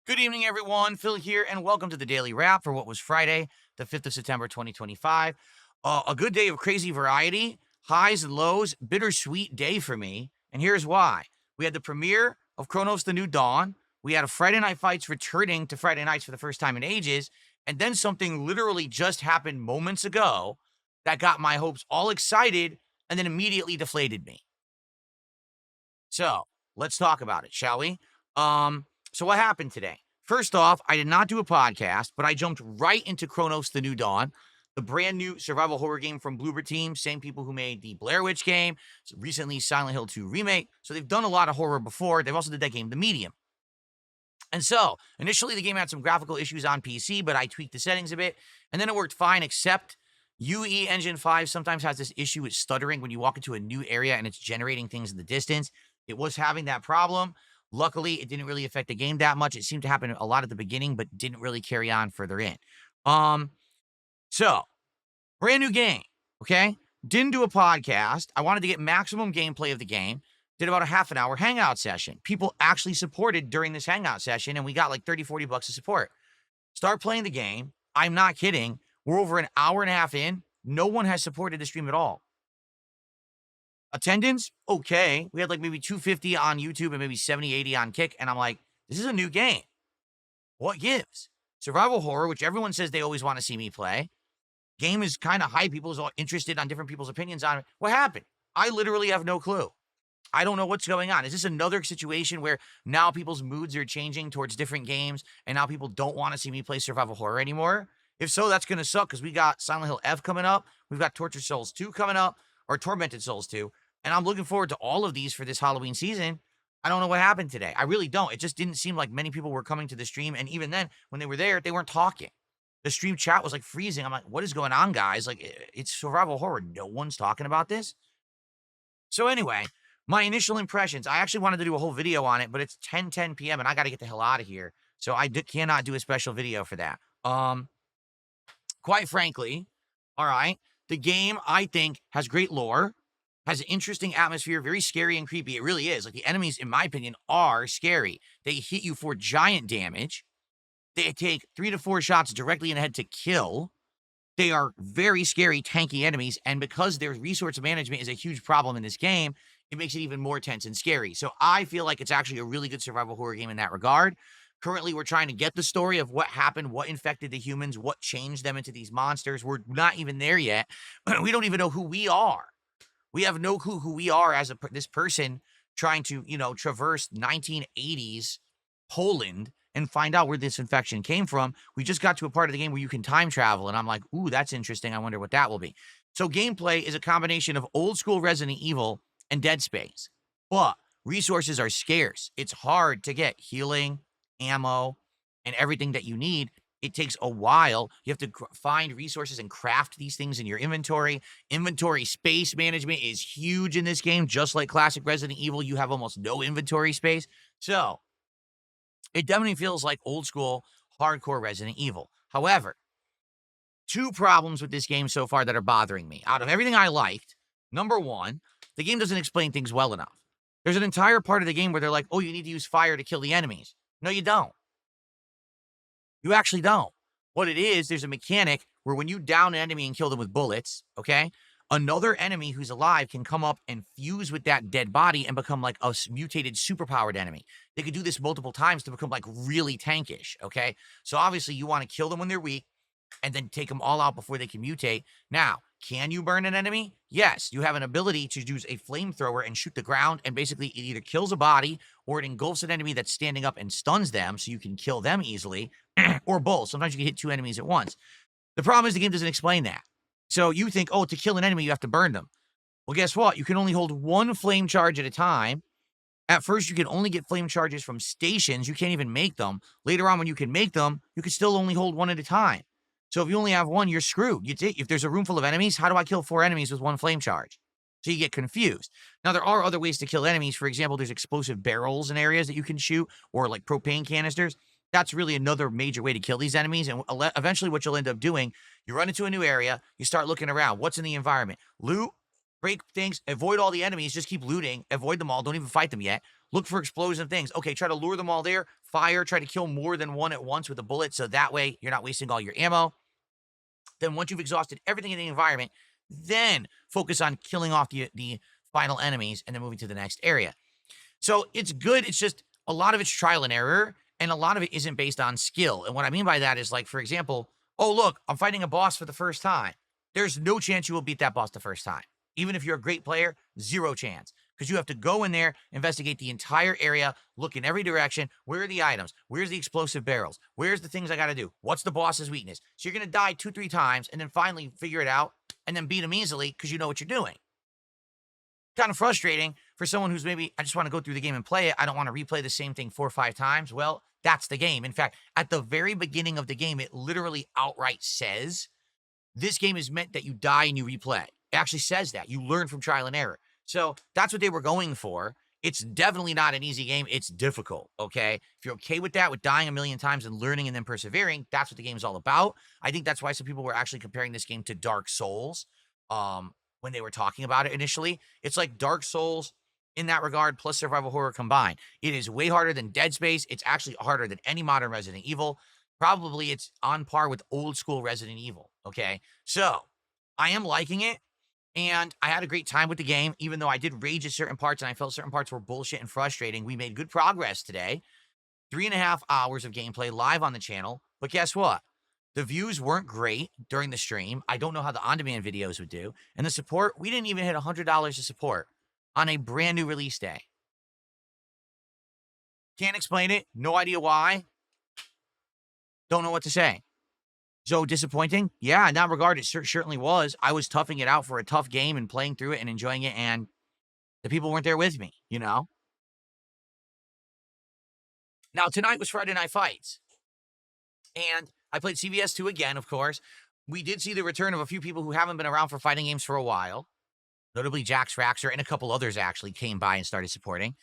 Good evening, everyone. Phil here, and welcome to the Daily Wrap for what was Friday, the 5th of September, 2025. A good day of crazy variety, highs and lows, bittersweet day for me. And here's why. We had the premiere of Kronos, the New Dawn. We had a Friday Night Fights returning to Friday nights for the first time in ages. And then something literally just happened moments ago that got my hopes all excited and then immediately deflated me. So let's talk about it, shall we? So what happened today? First off, I did not do a podcast, but I jumped right into Kronos, the New Dawn, the brand new survival horror game from Bloober Team, same people who made the Blair Witch game, recently Silent Hill 2 remake. So they've done a lot of horror before. They've also did that game, The Medium. And so initially the game had some graphical issues on PC, but I tweaked the settings a bit, and then it worked fine, except UE Engine 5 sometimes has this issue with stuttering when you walk into a new area and it's generating things in the distance. It was having that problem. Luckily, it didn't really affect the game that much. It seemed to happen a lot at the beginning, but didn't really carry on further in. So brand new game, okay? Didn't do a podcast. I wanted to get maximum gameplay of the game. Did about a half an hour hangout session. People actually supported during this hangout session, and we got like 30, 40 bucks of support. Start playing the game. I'm not kidding. We're over an hour and a half in. No one has supported the stream at all. Attendance, okay. We had like maybe 250 on YouTube and maybe 70, 80 on Kick. And I'm like, this is a new game. What gives? Survival horror, which everyone says they always want to see me play. Game is kind of hype. People are interested on different people's opinions on it. What happened? I literally have no clue. I don't know what's going on. Is this another situation where now people's moods are changing towards different games and now people don't want to see me play survival horror anymore? If so, that's going to suck because we got Silent Hill F coming up. We've got Tortured Souls 2 coming up, or Tormented Souls 2. And I'm looking forward to all of these for this Halloween season. I don't know what happened today. I really don't. It just didn't seem like many people were coming to the stream. And even then, when they were there, they weren't talking. The stream chat was like freezing. I'm like, what is going on, guys? Like, it's survival horror. No one's talking about this. So anyway, my initial impressions, I actually wanted to do a whole video on it, but it's 10 p.m. and I got to get the hell out of here. So I cannot do a special video for that. Quite frankly, all right, the game, I think, has great lore, has an interesting atmosphere, very scary and creepy. It really is. Like, the enemies, in my opinion, are scary. They hit you for giant damage. They take 3 to 4 shots directly in the head to kill. They are very scary, tanky enemies, and because their resource management is a huge problem in this game, it makes it even more tense and scary. So I feel like it's actually a really good survival horror game in that regard. Currently, we're trying to get the story of what happened, what infected the humans, what changed them into these monsters. We're not even there yet. We don't even know who we are. We have no clue who we are as this person trying to, traverse 1980s Poland and find out where this infection came from. We just got to a part of the game where you can time travel, and I'm like, ooh, that's interesting. I wonder what that will be. So gameplay is a combination of old school Resident Evil and Dead Space, but resources are scarce. It's hard to get healing, ammo, and everything that you need. It takes a while. You have to find resources and craft these things in your inventory. Inventory space management is huge in this game. Just like classic Resident Evil, you have almost no inventory space. So it definitely feels like old school, hardcore Resident Evil. However, 2 problems with this game so far that are bothering me. Out of everything I liked, number 1, the game doesn't explain things well enough. There's an entire part of the game where they're like, oh, you need to use fire to kill the enemies. No, you don't. You actually don't. What it is, there's a mechanic where when you down an enemy and kill them with bullets, okay, another enemy who's alive can come up and fuse with that dead body and become like a mutated superpowered enemy. They could do this multiple times to become like really tankish, okay? So obviously you want to kill them when they're weak and then take them all out before they can mutate. Now, can you burn an enemy? Yes, you have an ability to use a flamethrower and shoot the ground, and basically it either kills a body or it engulfs an enemy that's standing up and stuns them so you can kill them easily, or both. Sometimes you can hit 2 enemies at once. The problem is the game doesn't explain that. So you think, oh, to kill an enemy, you have to burn them. Well, guess what? You can only hold 1 flame charge at a time. At first, you can only get flame charges from stations. You can't even make them. Later on, when you can make them, you can still only hold 1 at a time. So if you only have 1, you're screwed. If there's a room full of enemies, how do I kill 4 enemies with 1 flame charge? So you get confused. Now, there are other ways to kill enemies. For example, there's explosive barrels in areas that you can shoot, or like propane canisters. That's really another major way to kill these enemies. And eventually what you'll end up doing, you run into a new area, you start looking around. What's in the environment? Loot, break things, avoid all the enemies, just keep looting, avoid them all, don't even fight them yet. Look for explosive things. Okay, try to lure them all there, fire, try to kill more than one at once with a bullet, so that way you're not wasting all your ammo. Then once you've exhausted everything in the environment, then focus on killing off the final enemies and then moving to the next area. So it's good. It's just a lot of it's trial and error, and a lot of it isn't based on skill. And what I mean by that is, like, for example, oh, look, I'm fighting a boss for the first time. There's no chance you will beat that boss the first time. Even if you're a great player, zero chance. Because you have to go in there, investigate the entire area, look in every direction. Where are the items? Where's the explosive barrels? Where's the things I got to do? What's the boss's weakness? So you're going to die 2-3 times and then finally figure it out and then beat him easily because you know what you're doing. Kind of frustrating for someone who's maybe, I just want to go through the game and play it. I don't want to replay the same thing 4 or 5 times. Well, that's the game. In fact, at the very beginning of the game, it literally outright says, this game is meant that you die and you replay. It actually says that. You learn from trial and error. So that's what they were going for. It's definitely not an easy game. It's difficult, okay? If you're okay with that, with dying a million times and learning and then persevering, that's what the game is all about. I think that's why some people were actually comparing this game to Dark Souls when they were talking about it initially. It's like Dark Souls in that regard, plus survival horror combined. It is way harder than Dead Space. It's actually harder than any modern Resident Evil. Probably it's on par with old school Resident Evil, okay? So I am liking it. And I had a great time with the game, even though I did rage at certain parts and I felt certain parts were bullshit and frustrating. We made good progress today. 3.5 hours of gameplay live on the channel. But guess what? The views weren't great during the stream. I don't know how the on-demand videos would do. And the support, we didn't even hit $100 of support on a brand new release day. Can't explain it. No idea why. Don't know what to say. So disappointing? Yeah, in that regard, it certainly was. I was toughing it out for a tough game and playing through it and enjoying it, and the people weren't there with me, you know? Now, tonight was Friday Night Fights, and I played CvS2 again, of course. We did see the return of a few people who haven't been around for fighting games for a while. Notably, Jax Fraxer and a couple others actually came by and started supporting.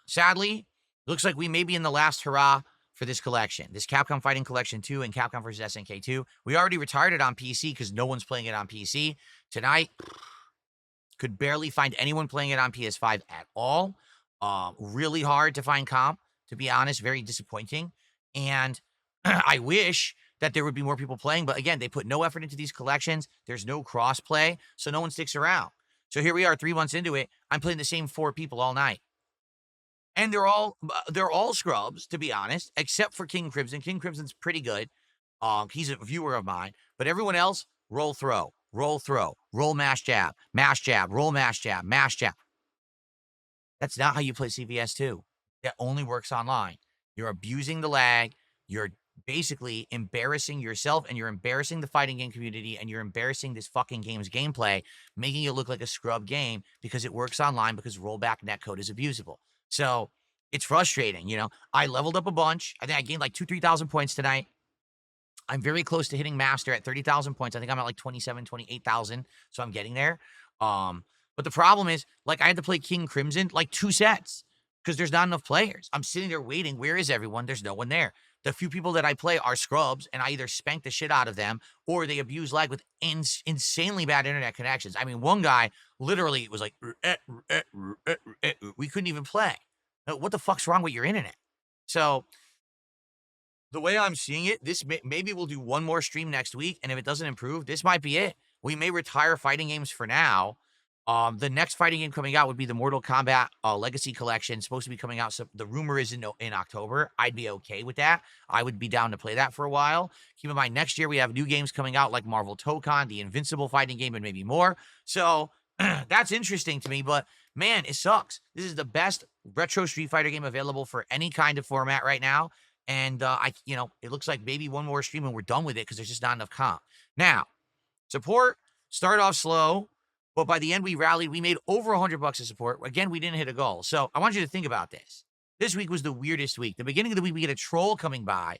Sadly, looks like we may be in the last hurrah for this collection, this Capcom Fighting Collection 2 and Capcom vs. SNK 2. We already retired it on PC because no one's playing it on PC. Tonight, could barely find anyone playing it on PS5 at all. Really hard to find comp, to be honest, very disappointing. And I wish that there would be more people playing, but again, they put no effort into these collections. There's no cross-play, so no one sticks around. So here we are 3 months into it. I'm playing the same 4 people all night. And they're all scrubs, to be honest, except for King Crimson. King Crimson's pretty good. He's a viewer of mine. But everyone else, roll throw, roll mash jab, roll mash jab, mash jab. That's not how you play CvS2. That only works online. You're abusing the lag. You're basically embarrassing yourself, and you're embarrassing the fighting game community, and you're embarrassing this fucking game's gameplay, making it look like a scrub game because it works online, because rollback netcode is abusable. So it's frustrating, you know. I leveled up a bunch. I think I gained like 2,000-3,000 points tonight. I'm very close to hitting master at 30,000 points. I think I'm at like 27,000, 28,000. So I'm getting there. But the problem is, like, I had to play King Crimson like 2 sets because there's not enough players. I'm sitting there waiting. Where is everyone? There's no one there. The few people that I play are scrubs, and I either spank the shit out of them or they abuse lag with insanely bad internet connections. I mean, one guy literally was like, we couldn't even play. What the fuck's wrong with your internet? So the way I'm seeing it, this maybe we'll do one more stream next week, and if it doesn't improve, this might be it. We may retire fighting games for now. The next fighting game coming out would be the Mortal Kombat Legacy Collection. It's supposed to be coming out. So the rumor is in October. I'd be okay with that. I would be down to play that for a while. Keep in mind, next year we have new games coming out like Marvel ToCon, the Invincible fighting game, and maybe more. So that's interesting to me, but man, it sucks. This is the best retro Street Fighter game available for any kind of format right now. And it looks like maybe one more stream and we're done with it because there's just not enough comp. Now, support started off slow, but by the end we rallied. We made over $100 of support. Again, we didn't hit a goal. So I want you to think about this. This week was the weirdest week. The beginning of the week, we get a troll coming by,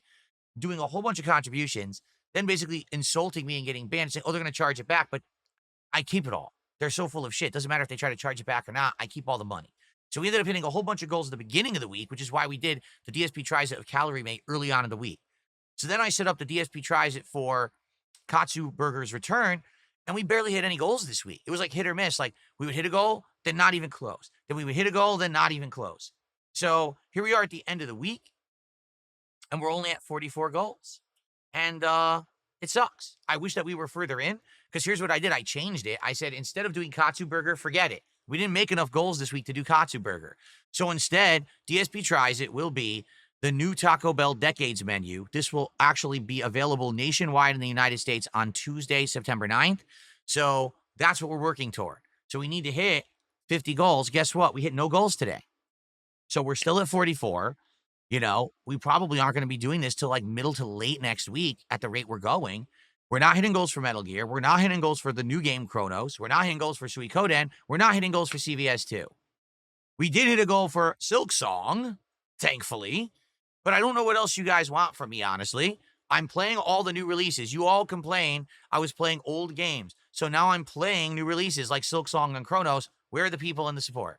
doing a whole bunch of contributions, then basically insulting me and getting banned and saying, oh, they're going to charge it back. But I keep it all. They're so full of shit. Doesn't matter if they try to charge it back or not. I keep all the money. So we ended up hitting a whole bunch of goals at the beginning of the week, which is why we did the DSP tries it of Calorie Mate early on in the week. So then I set up the DSP tries it for Katsu Burger's return, and we barely hit any goals this week. It was like hit or miss. Like we would hit a goal, then not even close. Then we would hit a goal, then not even close. So here we are at the end of the week. and we're only at 44 goals. And it sucks. I wish that we were further in, because here's what I did. I changed it. I said, instead of doing Katsu Burger, forget it. We didn't make enough goals this week to do Katsu Burger. So instead, DSP Tries It will be the new Taco Bell Decades menu. This will actually be available nationwide in the United States on Tuesday, September 9th. So that's what we're working toward. So we need to hit 50 goals. Guess what? We hit no goals today. So we're still at 44. You know, we probably aren't going to be doing this till like middle to late next week at the rate we're going. We're not hitting goals for Metal Gear. We're not hitting goals for the new game Kronos. We're not hitting goals for Suikoden. We're not hitting goals for CvS2. We did hit a goal for Silk Song, thankfully, but I don't know what else you guys want from me, honestly. I'm playing all the new releases. You all complain I was playing old games. So now I'm playing new releases like Silk Song and Kronos. Where are the people in the support?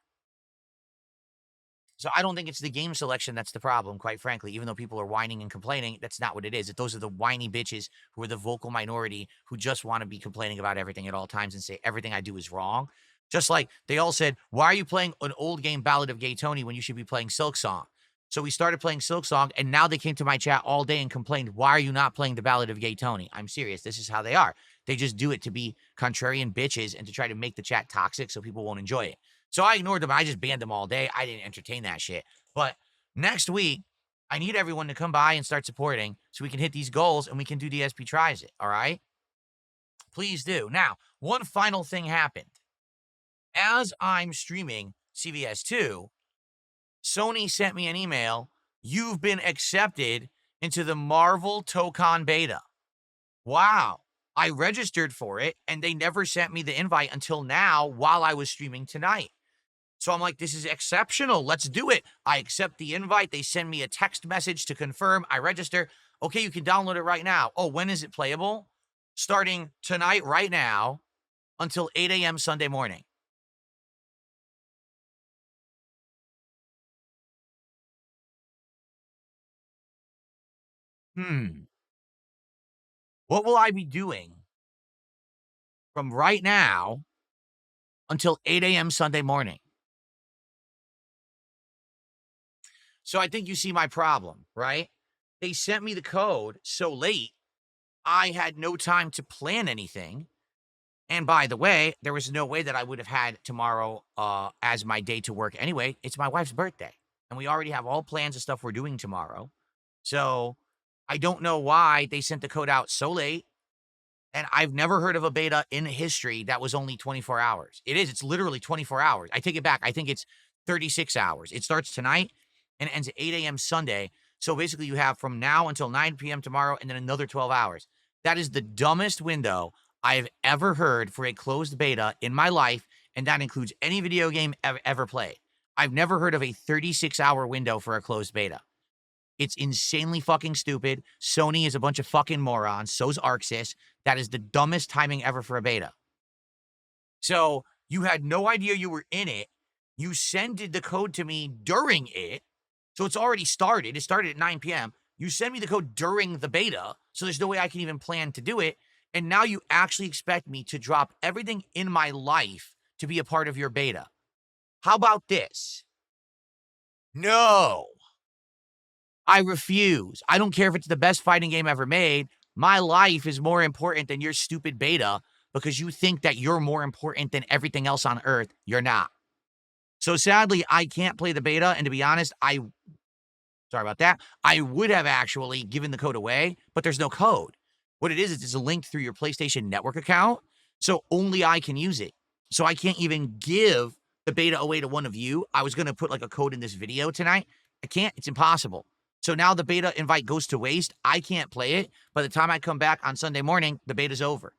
So I don't think it's the game selection that's the problem, quite frankly. Even though people are whining and complaining, that's not what it is. Those are the whiny bitches who are the vocal minority who just want to be complaining about everything at all times and say everything I do is wrong. Just like they all said, why are you playing an old game, Ballad of Gay Tony, when you should be playing Silk Song? So we started playing Silk Song, and now they came to my chat all day and complained, why are you not playing the Ballad of Gay Tony? I'm serious. This is how they are. They just do it to be contrarian bitches and to try to make the chat toxic so people won't enjoy it. So I ignored them. I just banned them all day. I didn't entertain that shit. But next week, I need everyone to come by and start supporting so we can hit these goals and we can do DSP Tries It, all right? Please do. Now, one final thing happened. As I'm streaming CvS2, Sony sent me an email. You've been accepted into the Marvel ToCon beta. Wow. I registered for it, and they never sent me the invite until now while I was streaming tonight. So I'm like, this is exceptional. Let's do it. I accept the invite. They send me a text message to confirm. I register. Okay, you can download it right now. Oh, when is it playable? Starting tonight, right now, until 8 a.m. Sunday morning. What will I be doing from right now until 8 a.m. Sunday morning? So I think you see my problem, right? They sent me the code so late, I had no time to plan anything. And by the way, there was no way that I would have had tomorrow as my day to work anyway. It's my wife's birthday, and we already have all plans of stuff we're doing tomorrow. So I don't know why they sent the code out so late. And I've never heard of a beta in history that was only 24 hours. It is. It's literally 24 hours. I take it back. I think it's 36 hours. It starts tonight and ends at 8 a.m. Sunday. So basically you have from now until 9 p.m. tomorrow and then another 12 hours. That is the dumbest window I've ever heard for a closed beta in my life, and that includes any video game ever played. I've never heard of a 36-hour window for a closed beta. It's insanely fucking stupid. Sony is a bunch of fucking morons. So's Arxis. That is the dumbest timing ever for a beta. So you had no idea you were in it. You sended the code to me during it. So it's already started. It started at 9 p.m. You send me the code during the beta. So there's no way I can even plan to do it. And now you actually expect me to drop everything in my life to be a part of your beta. How about this? No. I refuse. I don't care if it's the best fighting game ever made. My life is more important than your stupid beta because you think that you're more important than everything else on Earth. You're not. So sadly, I can't play the beta. And to be honest, sorry about that. I would have actually given the code away, but there's no code. What it is it's a link through your PlayStation Network account. So only I can use it. So I can't even give the beta away to one of you. I was going to put like a code in this video tonight. I can't. It's impossible. So now the beta invite goes to waste. I can't play it. By the time I come back on Sunday morning, the beta's over.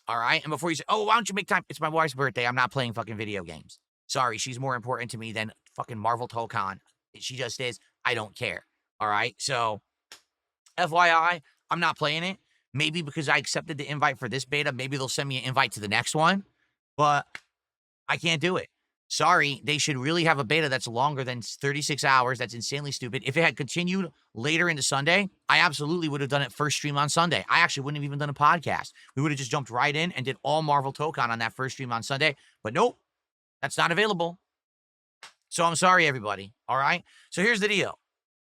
All right? And before you say, oh, why don't you make time? It's my wife's birthday. I'm not playing fucking video games. Sorry, she's more important to me than fucking Marvel ToCon. She just is. I don't care. All right? So, FYI, I'm not playing it. Maybe because I accepted the invite for this beta, maybe they'll send me an invite to the next one. But I can't do it. Sorry, they should really have a beta that's longer than 36 hours. That's insanely stupid. If it had continued later into Sunday, I absolutely would have done it first stream on Sunday. I actually wouldn't have even done a podcast. We would have just jumped right in and did all Marvel ToCon on that first stream on Sunday. But nope, that's not available. So I'm sorry, everybody. All right? So here's the deal.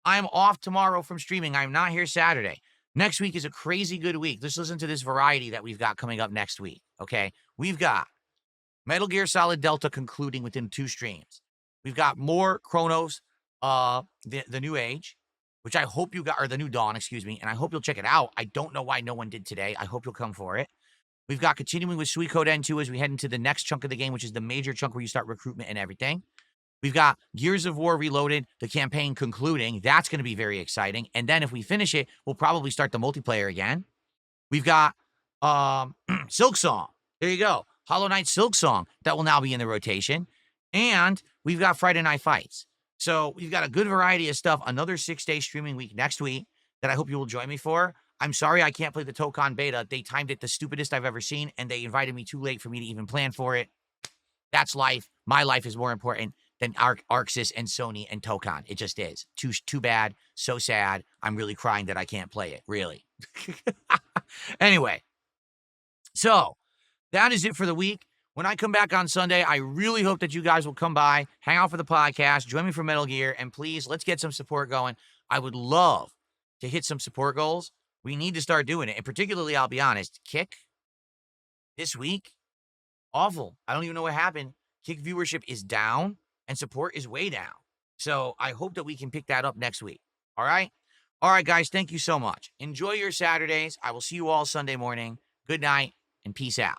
I'm off tomorrow from streaming. I'm not here Saturday. Next week is a crazy good week. Let's listen to this variety that we've got coming up next week, okay? We've got Metal Gear Solid Delta concluding within 2 streams. We've got more Kronos, the New Age, which I hope you got, or the New Dawn, excuse me, and I hope you'll check it out. I don't know why no one did today. I hope you'll come for it. We've got continuing with Suikoden N2 as we head into the next chunk of the game, which is the major chunk where you start recruitment and everything. We've got Gears of War Reloaded, the campaign concluding. That's going to be very exciting. And then if we finish it, we'll probably start the multiplayer again. We've got Silk Song. There you go. Hollow Knight Silk Song. That will now be in the rotation. And we've got Friday Night Fights. So we've got a good variety of stuff. Another 6-day streaming week next week that I hope you will join me for. I'm sorry I can't play the ToCon beta. They timed it the stupidest I've ever seen, and they invited me too late for me to even plan for it. That's life. My life is more important than Arxis and Sony and ToCon. It just is. Too bad. So sad. I'm really crying that I can't play it. Really. Anyway. So, that is it for the week. When I come back on Sunday, I really hope that you guys will come by, hang out for the podcast, join me for Metal Gear, and please, let's get some support going. I would love to hit some support goals. We need to start doing it. And particularly, I'll be honest, Kick this week, awful. I don't even know what happened. Kick viewership is down and support is way down. So I hope that we can pick that up next week. All right? All right, guys, thank you so much. Enjoy your Saturdays. I will see you all Sunday morning. Good night and peace out.